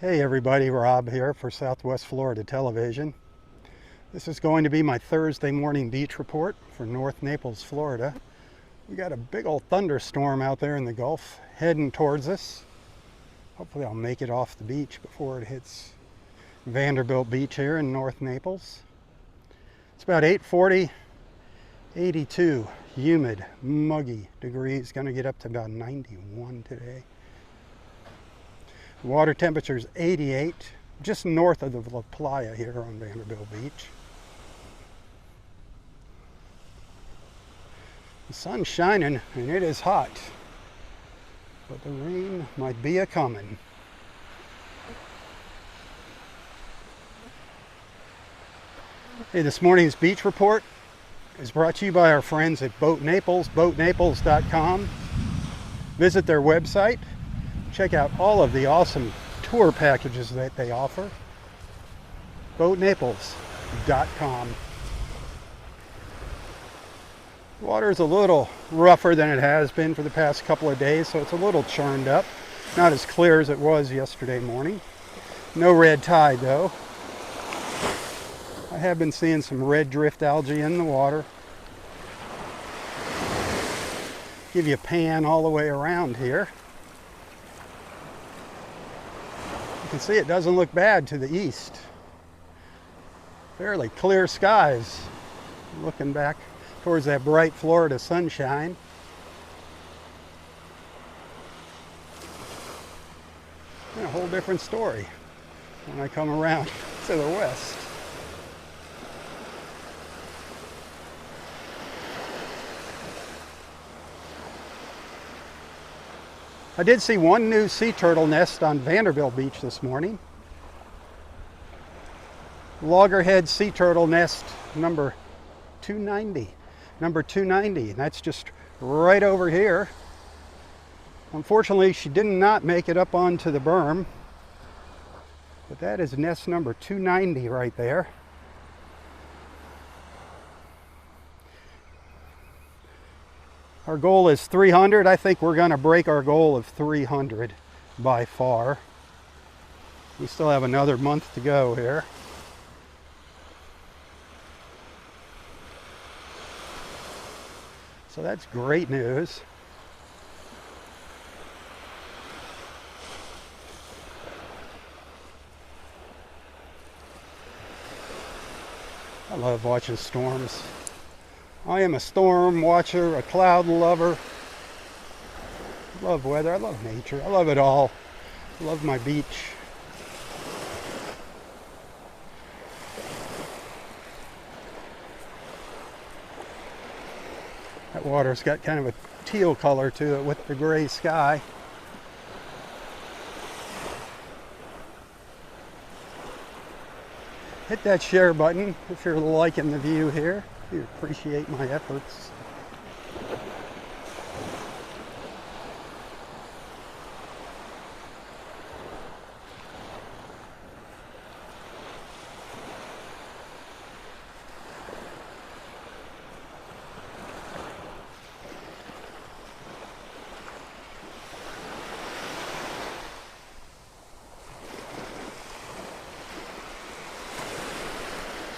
Hey everybody, Rob here for Southwest Florida Television. This is going to be my Thursday morning beach report for North Naples, Florida. We got a big old thunderstorm out there in the Gulf heading towards us. Hopefully I'll make it off the beach before it hits Vanderbilt Beach here in North Naples. It's about 8:40, 82, humid, muggy degrees. Going to get up to about 91 today. Water temperature is 88, just north of the La Playa here on Vanderbilt Beach. The sun's shining and it is hot, but the rain might be a-coming. Hey, this morning's beach report is brought to you by our friends at Boat Naples, boatnaples.com. Visit their website. Check out all of the awesome tour packages that they offer. boatnaples.com. The water is a little rougher than it has been for the past couple of days, so it's a little churned up. Not as clear as it was yesterday morning. No red tide though. I have been seeing some red drift algae in the water. Give you a pan all the way around here. You can see it doesn't look bad to the east. Fairly clear skies. Looking back towards that bright Florida sunshine. And a whole different story when I come around to the west. I did see one new sea turtle nest on Vanderbilt Beach this morning. Loggerhead sea turtle nest number 290. Number 290, and that's just right over here. Unfortunately, she did not make it up onto the berm, but that is nest number 290 right there. Our goal is 300. I think we're going to break our goal of 300 by far. We still have another month to go here. So that's great news. I love watching storms. I am a storm watcher, a cloud lover. I love weather, I love nature, I love it all. I love my beach. That water's got kind of a teal color to it with the gray sky. Hit that share button if you're liking the view here. You appreciate my efforts.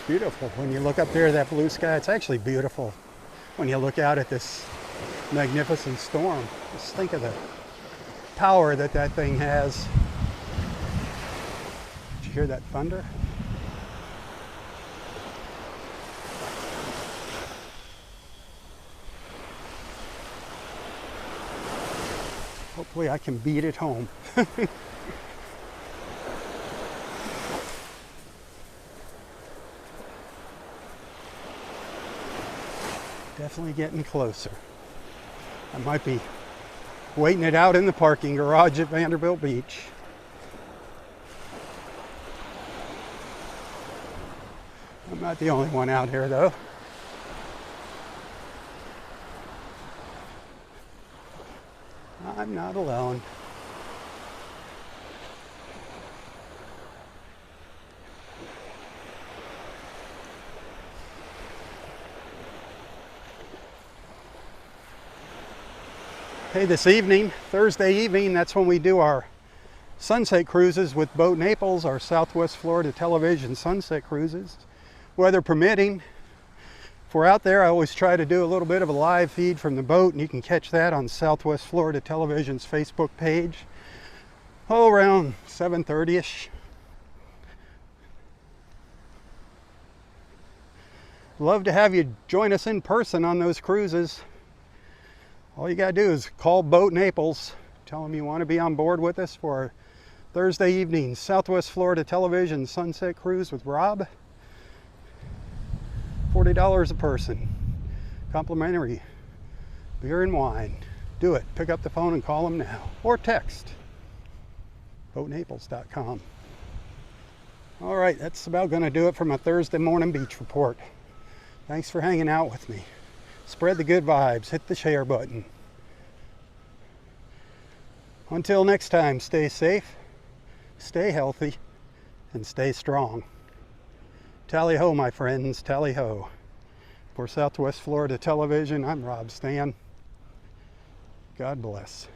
Beautiful. When you look up there at that blue sky, it's actually beautiful when you look out at this magnificent storm. Just think of the power that that thing has. Did you hear that thunder? Hopefully I can beat it home. Definitely getting closer. I might be waiting it out in the parking garage at Vanderbilt Beach. I'm not the only one out here though. I'm not alone. Hey, this evening, Thursday evening, that's when we do our sunset cruises with Boat Naples, our Southwest Florida television sunset cruises, weather permitting. If we're out there, I always try to do a little bit of a live feed from the boat, and you can catch that on Southwest Florida Television's Facebook page. Oh, around 7:30ish. Love to have you join us in person on those cruises. All you gotta do is call Boat Naples, tell them you want to be on board with us for our Thursday evening Southwest Florida Television sunset cruise with Robb. $40 a person, complimentary beer and wine. Do it. Pick up the phone and call them now, or text boatnaples.com. All right, that's about going to do it for my Thursday morning beach report. Thanks for hanging out with me. Spread the good vibes. Hit the share button. Until next time, stay safe, stay healthy, and stay strong. Tally-ho, my friends, tally-ho. For Southwest Florida Television, I'm Robb Stan. God bless.